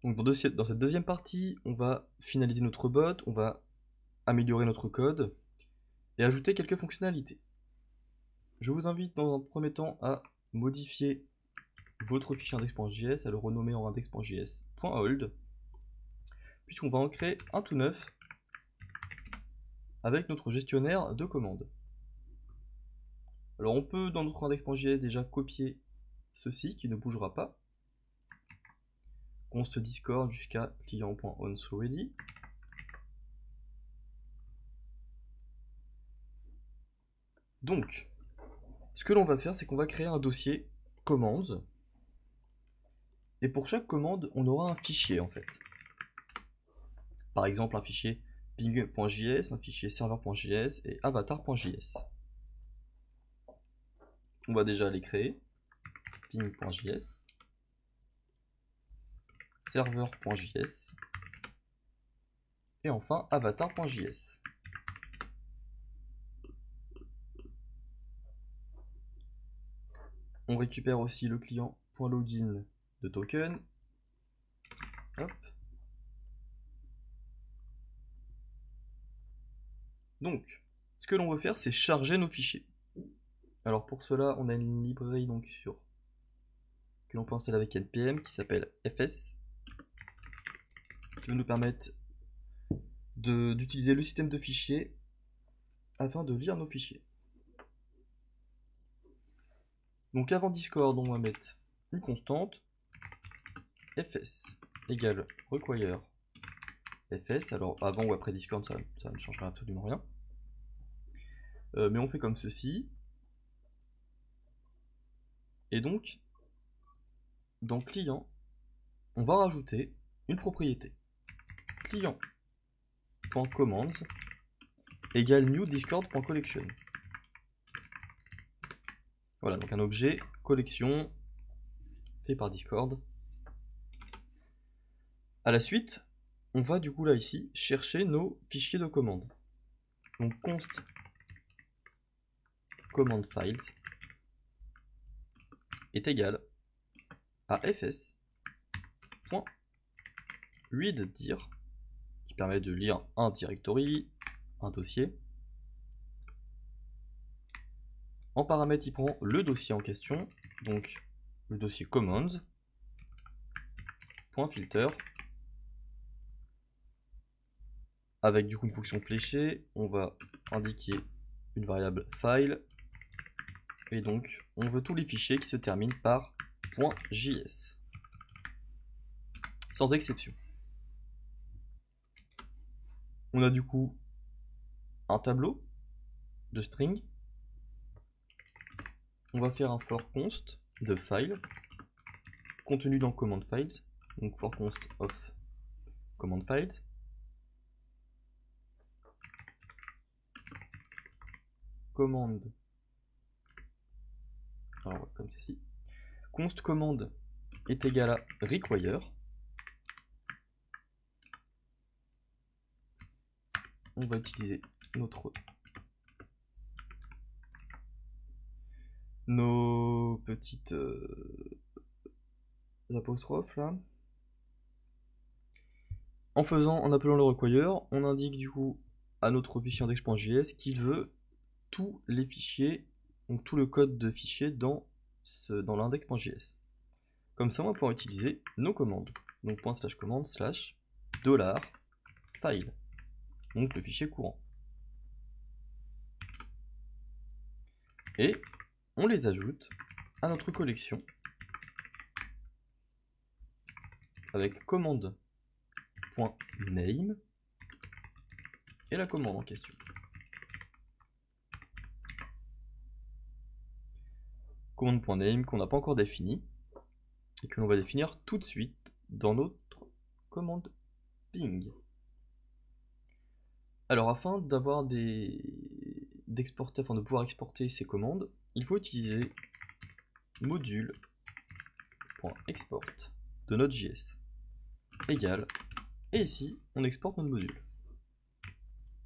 Donc dans cette deuxième partie, on va finaliser notre bot, on va améliorer notre code et ajouter quelques fonctionnalités. Je vous invite dans un premier temps à modifier votre fichier index.js, à le renommer en index.js.hold, puisqu'on va en créer un tout neuf avec notre gestionnaire de commandes. Alors on peut dans notre index.js déjà copier ceci qui ne bougera pas. Const discord jusqu'à client.onSlowReady. Donc, ce que l'on va faire, c'est qu'on va créer un dossier commands. Et pour chaque commande, on aura un fichier en fait. Par exemple, un fichier ping.js, un fichier server.js et avatar.js. On va déjà les créer. Ping.js, server.js et enfin avatar.js. On récupère aussi le client.login de token. Hop. Donc, ce que l'on veut faire, c'est charger nos fichiers. Alors pour cela, on a une librairie donc que l'on peut installer avec npm qui s'appelle fs, qui va nous permettre d'utiliser le système de fichiers afin de lire nos fichiers. Donc avant Discord, on va mettre une constante fs égale require fs. Alors avant ou après Discord, ça ne changera absolument rien. Mais on fait comme ceci. Et donc, dans client, on va rajouter une propriété. Client.commands égale new discord.collection. Voilà, donc un objet collection fait par Discord. À la suite, on va du coup là ici chercher nos fichiers de commande. Donc const command files est égal à fs.readDir qui permet de lire un directory, un dossier. En paramètre, il prend le dossier en question, donc le dossier commands.filter avec du coup une fonction fléchée. On va indiquer une variable file et donc on veut tous les fichiers qui se terminent par .js sans exception. On a du coup un tableau de string. On va faire un for const de file contenu dans command files, donc for const of command files. Commande, alors comme ceci, const commande est égal à require. On va utiliser nos petites apostrophes là. En appelant le require, on indique du coup à notre fichier index.js qu'il veut tous les fichiers, donc tout le code de fichier dans l'index.js. Comme ça, on va pouvoir utiliser nos commandes. Donc ./commande/ $file, donc le fichier courant. Et on les ajoute à notre collection avec commande.name et la commande en question. Commande.name qu'on n'a pas encore défini et que l'on va définir tout de suite dans notre commande ping. Alors afin de pouvoir exporter ces commandes, il faut utiliser module.export de Node.js égale, et ici on exporte notre module.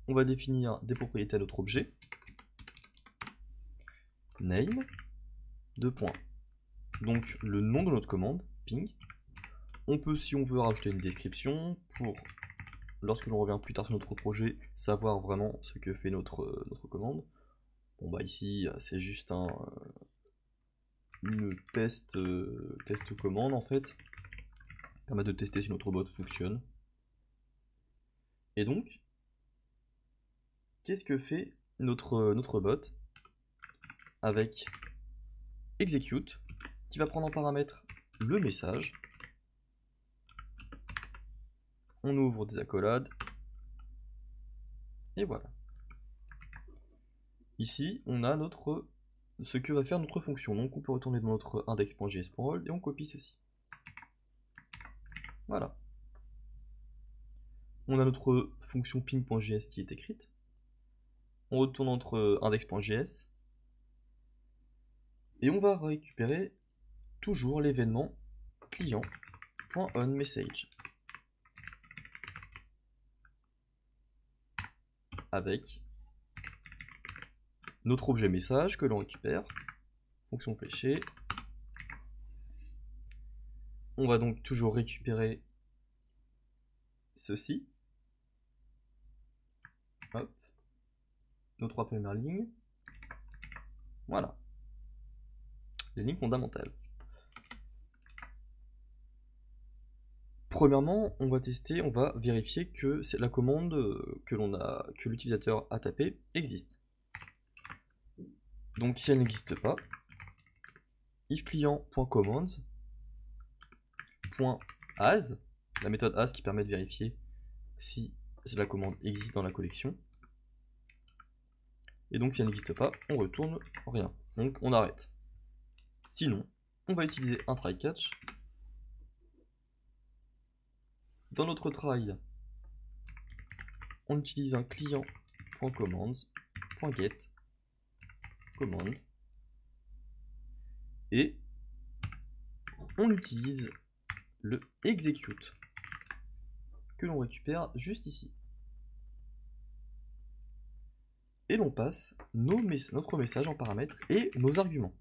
On va définir des propriétés à notre objet, name, donc le nom de notre commande, ping, On peut, si on veut, rajouter une description pour, lorsque l'on revient plus tard sur notre projet, savoir vraiment ce que fait notre commande. Bon bah ici, c'est juste une test commande en fait. Permet de tester si notre bot fonctionne. Et donc, qu'est-ce que fait notre bot avec execute, qui va prendre en paramètre le message. On ouvre des accolades. Et voilà. Ici, on a ce que va faire notre fonction. Donc on peut retourner dans notre index.js.hold et on copie ceci. Voilà. On a notre fonction ping.js qui est écrite. On retourne dans notre index.js. Et on va récupérer toujours l'événement client.onMessage. Avec notre objet message que l'on récupère, fonction fléchée. On va donc toujours récupérer ceci. Hop. Nos 3 premières lignes. Voilà. Les lignes fondamentales. Premièrement, on va tester, on va vérifier que la commande que l'utilisateur a tapée existe. Donc si elle n'existe pas, ifClient.commands.as, la méthode as qui permet de vérifier si la commande existe dans la collection. Et donc si elle n'existe pas, on retourne rien. Donc on arrête. Sinon, on va utiliser un try catch. Dans notre try, on utilise un client.commands.get command et on utilise le execute que l'on récupère juste ici. Et l'on passe notre message en paramètres et nos arguments.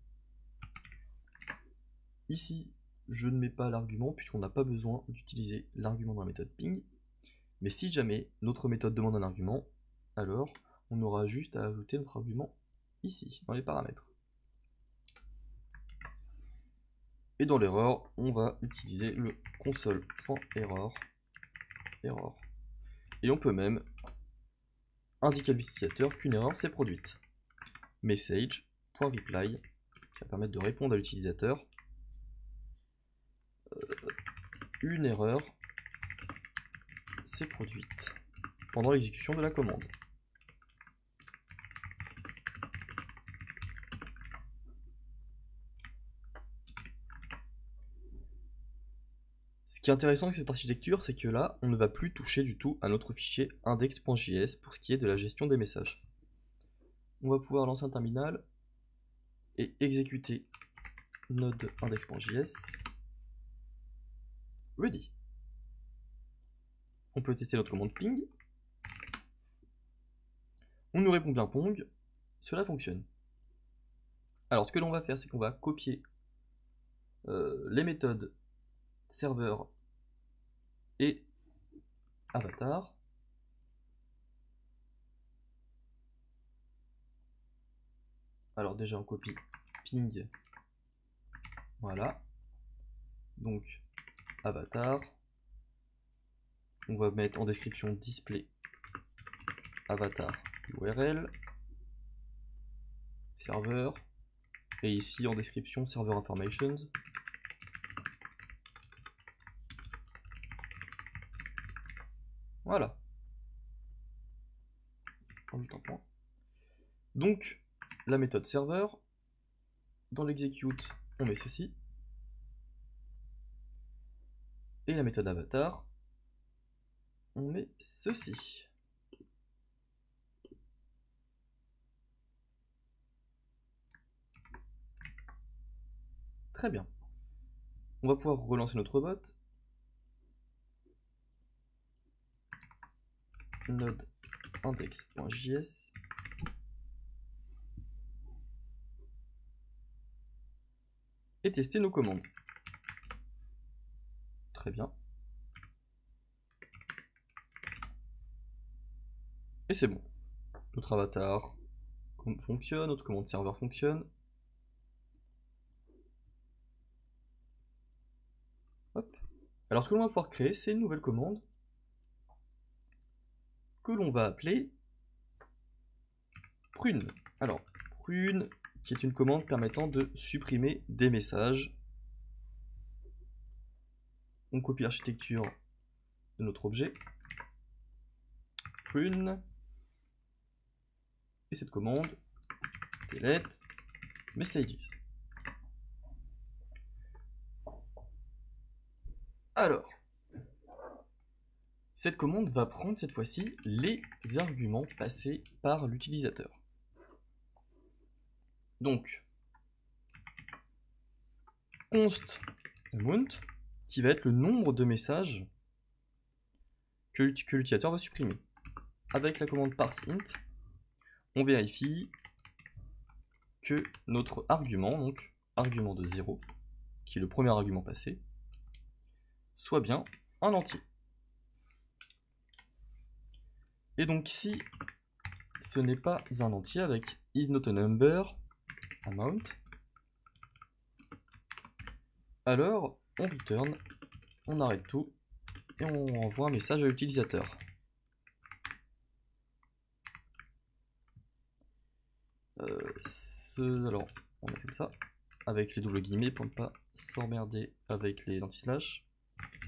Ici, je ne mets pas l'argument puisqu'on n'a pas besoin d'utiliser l'argument dans la méthode ping. Mais si jamais notre méthode demande un argument, alors on aura juste à ajouter notre argument ici, dans les paramètres. Et dans l'erreur, on va utiliser le console.error. Et on peut même indiquer à l'utilisateur qu'une erreur s'est produite. Message.reply, qui va permettre de répondre à l'utilisateur. Une erreur s'est produite pendant l'exécution de la commande. Ce qui est intéressant avec cette architecture, c'est que là, on ne va plus toucher du tout à notre fichier index.js pour ce qui est de la gestion des messages. On va pouvoir lancer un terminal et exécuter node index.js. Ready. On peut tester notre commande ping. On nous répond bien pong. Cela fonctionne. Alors, ce que l'on va faire, c'est qu'on va copier les méthodes serveur et avatar. Alors déjà on copie ping, voilà, donc avatar, on va mettre en description display avatar URL, serveur, et ici en description server information. Voilà. Rajoute un point. Donc, la méthode serveur, dans l'execute, on met ceci. Et la méthode avatar, on met ceci. Très bien. On va pouvoir relancer notre bot. Node index.js. Et tester nos commandes. très bien. Et c'est bon. Notre avatar fonctionne, notre commande serveur fonctionne. Hop. Alors ce que l'on va pouvoir créer, c'est une nouvelle commande que l'on va appeler prune. Alors, prune, qui est une commande permettant de supprimer des messages. On copie l'architecture de notre objet. Prune. Et cette commande, delete messages. Alors, cette commande va prendre cette fois-ci les arguments passés par l'utilisateur. Donc, const amount, qui va être le nombre de messages que l'utilisateur va supprimer. Avec la commande parseInt, on vérifie que notre argument, donc argument de 0, qui est le premier argument passé, soit bien un entier. Et donc si ce n'est pas un entier avec is not a number amount, alors on return, on arrête tout et on envoie un message à l'utilisateur. Alors on met comme ça, avec les doubles guillemets pour ne pas s'emmerder avec les anti-slash.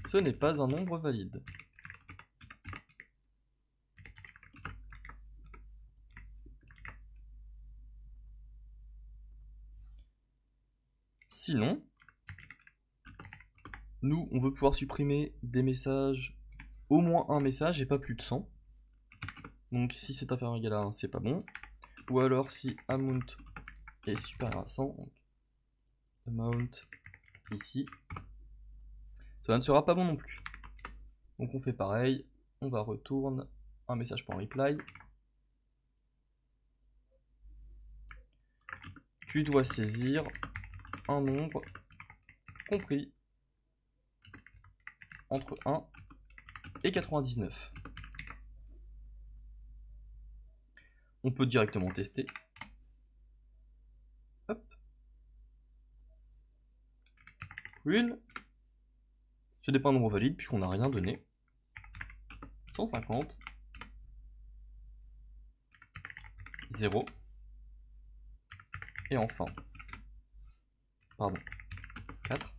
Ce n'est pas un nombre valide. Sinon, nous, on veut pouvoir supprimer des messages, au moins un message et pas plus de 100. Donc si c'est inférieur ou égal à 1, c'est pas bon. Ou alors si amount est supérieur à 100, donc amount ici, cela ne sera pas bon non plus. Donc on fait pareil, on va retourne un message.reply. Tu dois saisir un nombre compris entre 1 et 99. On peut directement tester. Hop. Une. Ce n'est pas un nombre valide puisqu'on n'a rien donné. 150. 0. Et enfin, pardon, 4.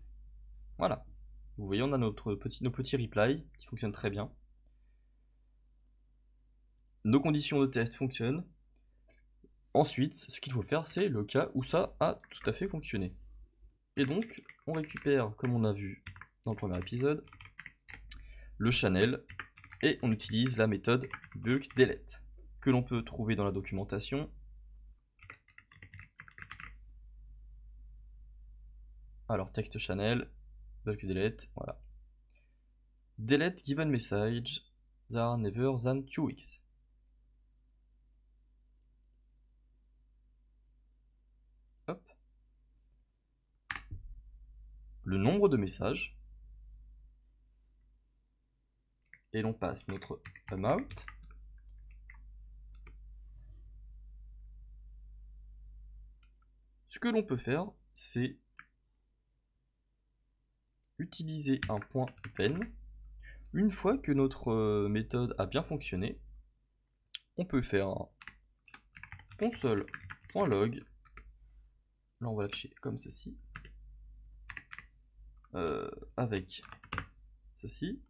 Voilà. Vous voyez, on a nos petits replies qui fonctionnent très bien. Nos conditions de test fonctionnent. Ensuite, ce qu'il faut faire, c'est le cas où ça a tout à fait fonctionné. Et donc, on récupère, comme on a vu dans le premier épisode, le channel et on utilise la méthode bulk_delete que l'on peut trouver dans la documentation. Alors, text channel, bulk_delete, voilà. Delete given message that are never than 2 weeks. Hop. Le nombre de messages. Et l'on passe notre amount. Ce que l'on peut faire, c'est utiliser un point ven. Une fois que notre méthode a bien fonctionné, on peut faire un console.log. Là, on va l'afficher comme ceci. Avec ceci.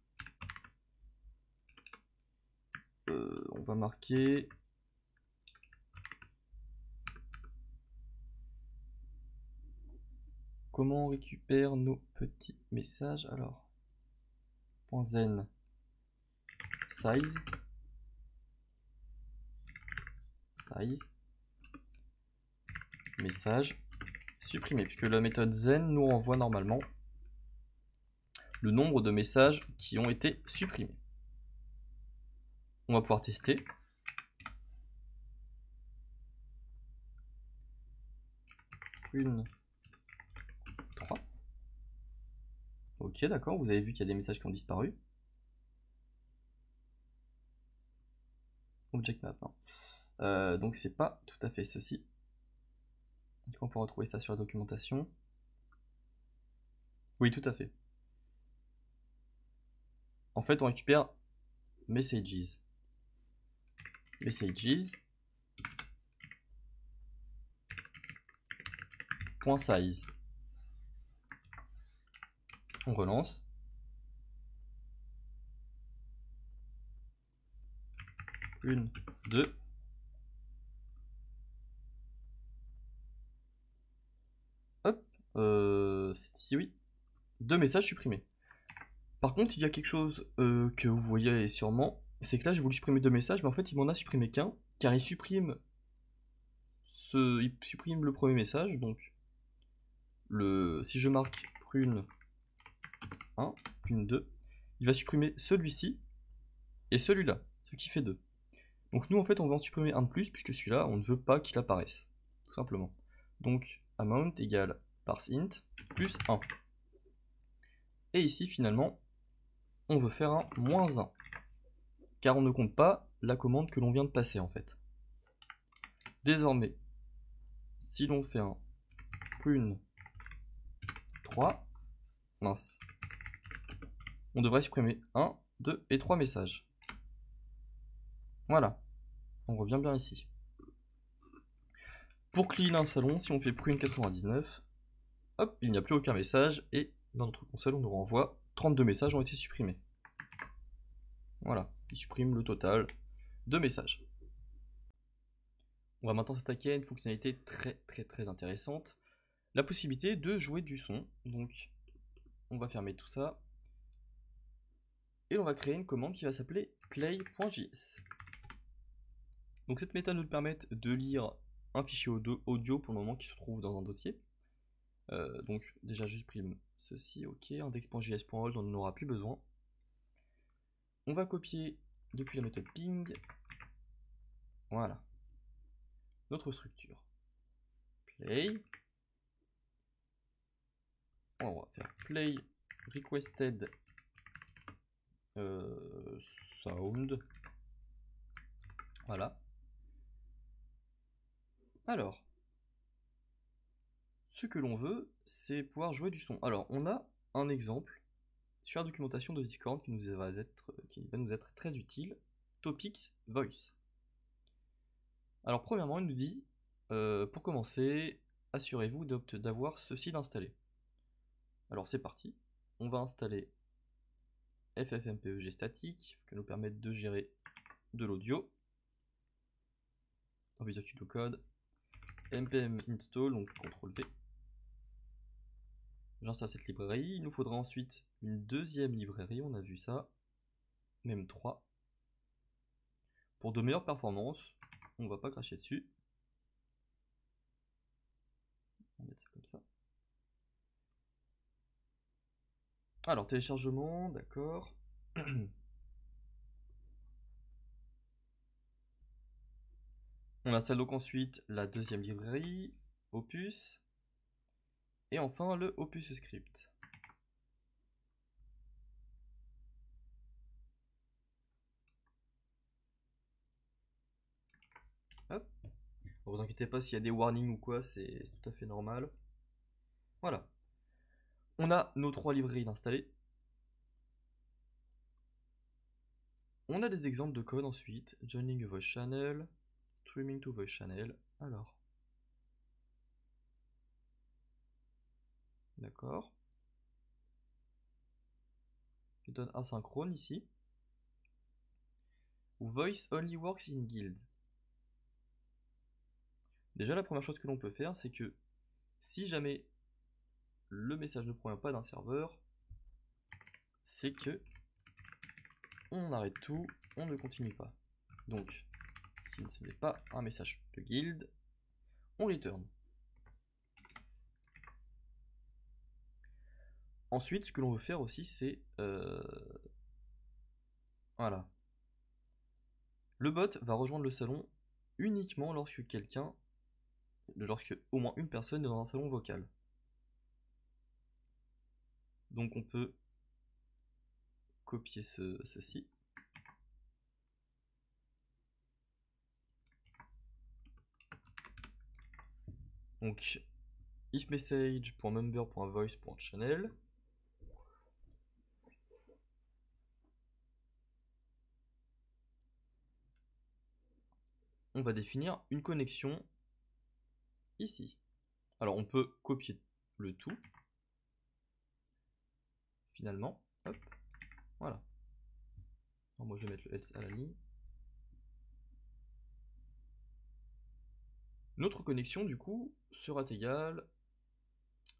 On va marquer comment on récupère nos petits messages. Alors, .zen size message supprimé, puisque la méthode zen nous renvoie normalement le nombre de messages qui ont été supprimés. On va pouvoir tester. Une 3. Ok, d'accord, vous avez vu qu'il y a des messages qui ont disparu. Object map, non. Donc c'est pas tout à fait ceci. On peut retrouver ça sur la documentation. Oui, tout à fait. En fait, on récupère messages. Messages. .size. On relance. Une, deux. Hop. C'est ici, oui. 2 messages supprimés. Par contre, il y a quelque chose que vous voyez sûrement, c'est que là j'ai voulu supprimer 2 messages, mais en fait il m'en a supprimé qu'un, car il supprime le premier message, donc si je marque prune 1, prune 2, il va supprimer celui-ci et celui-là, ce qui fait 2. Donc nous en fait on va en supprimer un de plus, puisque celui-là on ne veut pas qu'il apparaisse, tout simplement. Donc amount égale parseInt plus 1. Et ici finalement, on veut faire un -1, car on ne compte pas la commande que l'on vient de passer en fait. Désormais, si l'on fait un prune 3, mince, on devrait supprimer 1, 2 et 3 messages. Voilà, on revient bien ici. Pour clean un salon, si on fait prune 99, hop, il n'y a plus aucun message et dans notre console on nous renvoie 32 messages ont été supprimés. Voilà, il supprime le total de messages. On va maintenant s'attaquer à une fonctionnalité très intéressante, la possibilité de jouer du son. Donc on va fermer tout ça et on va créer une commande qui va s'appeler play.js. Donc cette méthode nous permet de lire un fichier audio pour le moment qui se trouve dans un dossier. Donc déjà je supprime ceci, ok, index.js.hold, on n'en aura plus besoin. On va copier depuis la méthode ping, voilà, notre structure. Play, on va faire play requested sound, voilà. Alors, ce que l'on veut, c'est pouvoir jouer du son. Alors, on a un exemple sur la documentation de Discord qui va nous être très utile. Topics Voice. Alors, premièrement, il nous dit, pour commencer, assurez-vous d'avoir ceci d'installé. Alors, c'est parti. On va installer FFmpeg statique, qui va nous permettre de gérer de l'audio. On va dire Studio Code. npm install, donc CTRL V. J'installe cette librairie. Il nous faudra ensuite une deuxième librairie, on a vu ça. Même 3. Pour de meilleures performances, on va pas cracher dessus. On va mettre ça comme ça. Alors, téléchargement, d'accord. On installe donc ensuite la deuxième librairie, Opus. Et enfin, le Opus Script. Hop. Ne vous inquiétez pas s'il y a des warnings ou quoi, c'est tout à fait normal. Voilà. On a nos 3 librairies installées. On a des exemples de code ensuite. Joining a voice channel, streaming to voice channel. Alors. D'accord. Je donne asynchrone ici. Voice only works in guild. Déjà, la première chose que l'on peut faire, c'est que si jamais le message ne provient pas d'un serveur, c'est que on arrête tout, on ne continue pas. Donc, si ce n'est pas un message de guild, on return. Ensuite, ce que l'on veut faire aussi, c'est voilà. Le bot va rejoindre le salon uniquement lorsque au moins une personne est dans un salon vocal. Donc on peut copier ceci. Donc ifMessage.member.voice.channel. On va définir une connexion ici. Alors on peut copier le tout. Finalement, hop, voilà. Alors moi je vais mettre le else à la ligne. Notre connexion du coup sera égale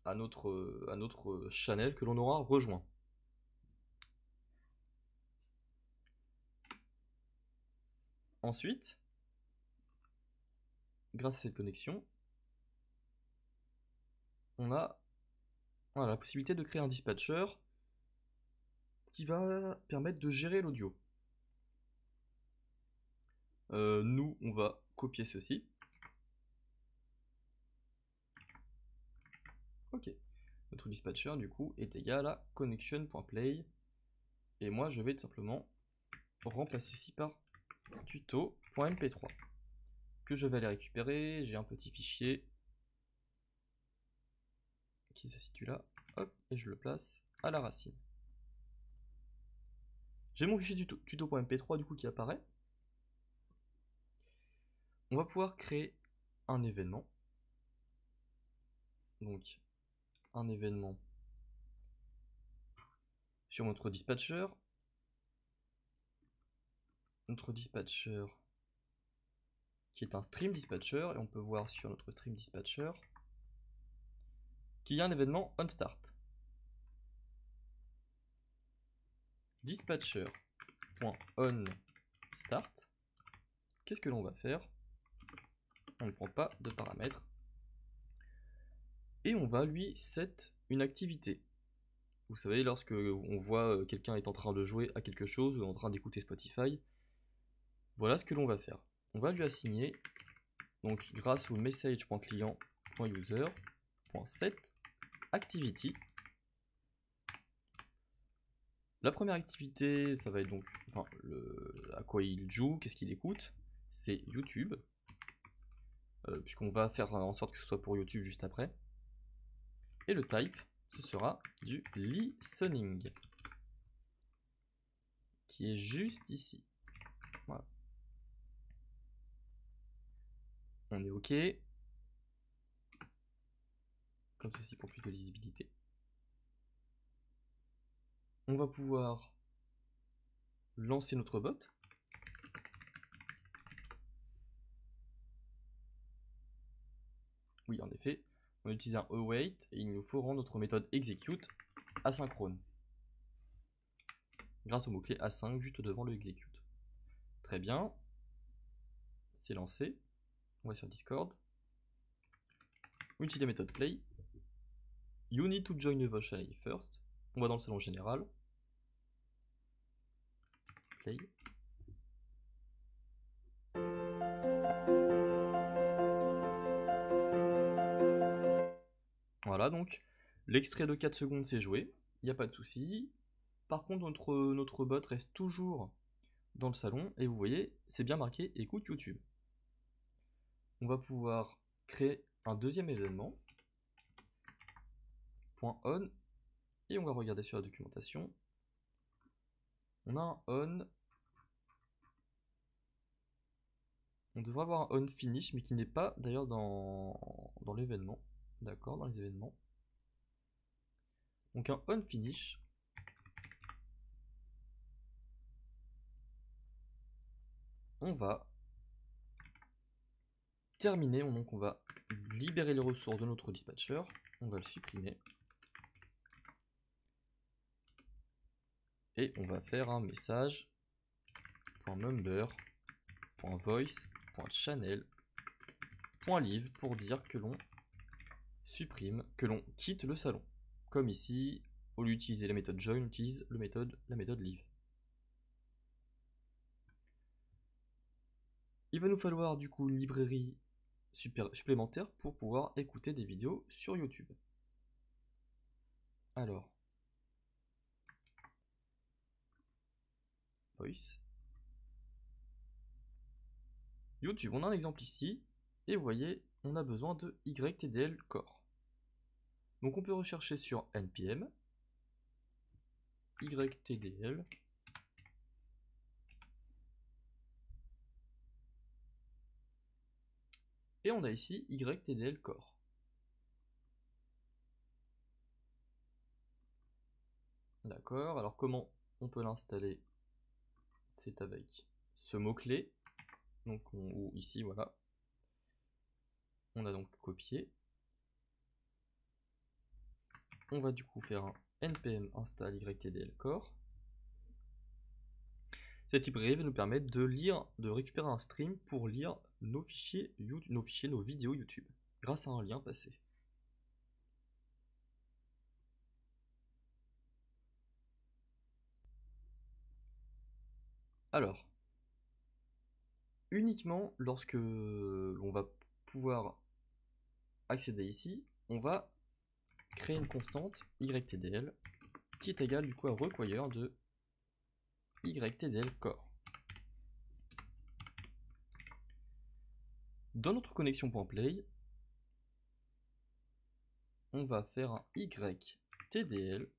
à notre channel que l'on aura rejoint. Ensuite, grâce à cette connexion, on a la possibilité de créer un dispatcher qui va permettre de gérer l'audio. Nous, on va copier ceci. Ok. Notre dispatcher, du coup, est égal à connection.play. Et moi, je vais tout simplement remplacer ici par tuto.mp3 que je vais aller récupérer. J'ai un petit fichier qui se situe là. Hop, et je le place à la racine. J'ai mon fichier tuto.mp3 du coup qui apparaît. On va pouvoir créer un événement. Donc, un événement sur notre dispatcher. Notre dispatcher qui est un stream dispatcher, et on peut voir sur notre stream dispatcher qu'il y a un événement onStart. Dispatcher.onStart. Qu'est-ce que l'on va faire? On ne prend pas de paramètres. Et on va lui set une activité. Vous savez, lorsque on voit quelqu'un est en train de jouer à quelque chose ou en train d'écouter Spotify, voilà ce que l'on va faire. On va lui assigner, donc grâce au message.client.user.set.activity. La première activité, ça va être donc à quoi il joue, qu'est-ce qu'il écoute, c'est YouTube, puisqu'on va faire en sorte que ce soit pour YouTube juste après. Et le type, ce sera du listening, qui est juste ici. Voilà. On est OK. Comme ceci pour plus de lisibilité. On va pouvoir lancer notre bot. Oui, en effet, on utilise un await et il nous faut rendre notre méthode execute asynchrone. Grâce au mot-clé async juste devant le execute. Très bien. C'est lancé. On va sur Discord. On utilise la méthode play. You need to join the voice channel first. On va dans le salon général. Play. Voilà, donc l'extrait de 4 secondes c'est joué, il n'y a pas de souci. Par contre, notre bot reste toujours dans le salon et vous voyez, c'est bien marqué écoute YouTube. On va pouvoir créer un deuxième événement, .on, et on va regarder sur la documentation. On a un on. On devrait avoir un on finish, mais qui n'est pas d'ailleurs dans l'événement. D'accord, dans les événements. Donc un on finish. On va terminer, donc on va libérer les ressources de notre dispatcher. On va le supprimer. Et on va faire un message .member.voice.channel.live pour dire que l'on supprime, que l'on quitte le salon. Comme ici, au lieu d'utiliser la méthode join, on utilise la méthode leave. Il va nous falloir du coup une librairie supplémentaire pour pouvoir écouter des vidéos sur YouTube. Alors, voice. YouTube, on a un exemple ici, et vous voyez, on a besoin de YTDL Core. Donc on peut rechercher sur npm YTDL et on a ici YTDL Core. D'accord, alors comment on peut l'installer? C'est avec ce mot-clé, donc ou ici, voilà. On a donc copié. On va du coup faire un npm install YTDL Core. Cette librairie va nous permettre de récupérer un stream pour lire nos fichiers, nos vidéos YouTube, grâce à un lien passé. Alors, uniquement lorsque l'on va pouvoir accéder ici, on va créer une constante YTDL qui est égale du coup à require de YTDL Core. Dans notre connexion.play, on va faire un YTDL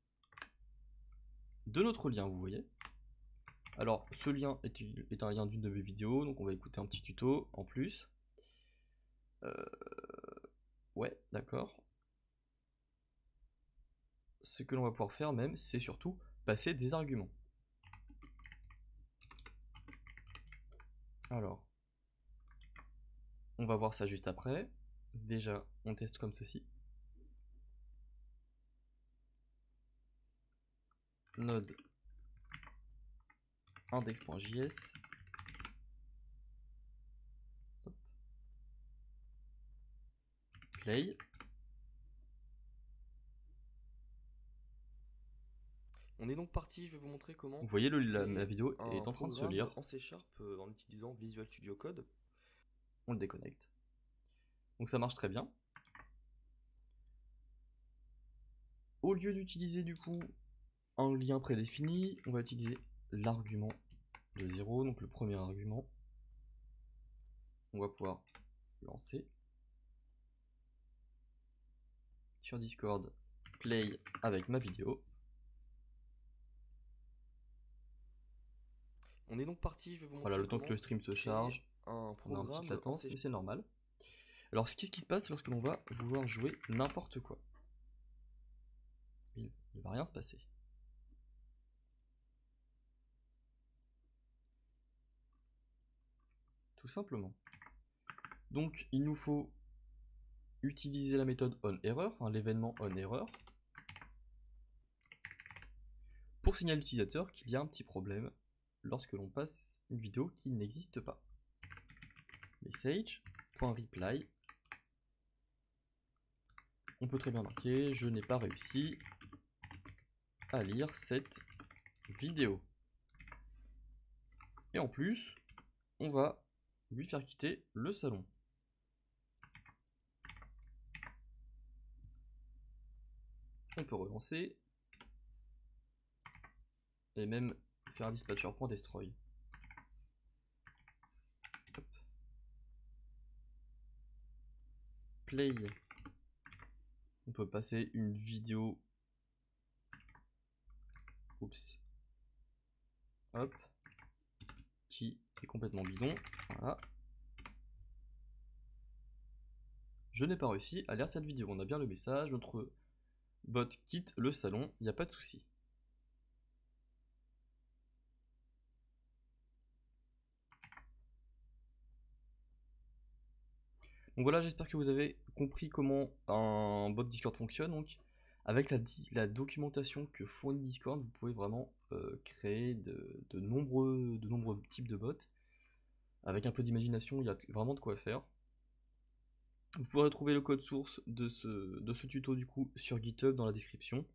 de notre lien, vous voyez. Alors, ce lien est un lien d'une de mes vidéos, donc on va écouter un petit tuto en plus. Ouais, d'accord. Ce que l'on va pouvoir faire même, c'est surtout passer des arguments. Alors, on va voir ça juste après. Déjà, on teste comme ceci. Node index.js. Play. On est donc parti, je vais vous montrer comment. Vous voyez, la vidéo est en train de se lire. En C# en utilisant Visual Studio Code. On le déconnecte. Donc ça marche très bien. Au lieu d'utiliser du coup un lien prédéfini, on va utiliser l'argument de 0, donc le premier argument. On va pouvoir lancer. Sur Discord, play avec ma vidéo. On est donc parti, je vais vous montrer. Voilà, le temps que le stream se charge, on a une petite latence, mais c'est normal. Alors, qu'est-ce qui se passe lorsque l'on va vouloir jouer n'importe quoi? Il ne va rien se passer. Tout simplement. Donc, il nous faut utiliser la méthode onError, enfin, l'événement onError, pour signaler à l'utilisateur qu'il y a un petit problème lorsque l'on passe une vidéo qui n'existe pas. Message.reply. On peut très bien marquer « Je n'ai pas réussi à lire cette vidéo ». Et en plus, on va lui faire quitter le salon. On peut relancer et même faire un dispatcher.destroy. Play. On peut passer une vidéo. Oups. Hop. Qui est complètement bidon. Voilà. Je n'ai pas réussi à lire cette vidéo. On a bien le message. Notre bot quitte le salon. Il n'y a pas de souci. Donc voilà, j'espère que vous avez compris comment un bot Discord fonctionne. Donc, avec la documentation que fournit Discord, vous pouvez vraiment créer de nombreux types de bots. Avec un peu d'imagination, il y a vraiment de quoi faire. Vous pourrez retrouver le code source de ce tuto du coup sur GitHub dans la description.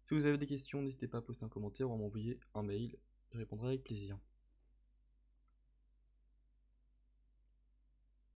Si vous avez des questions, n'hésitez pas à poster un commentaire ou à m'envoyer un mail, je répondrai avec plaisir.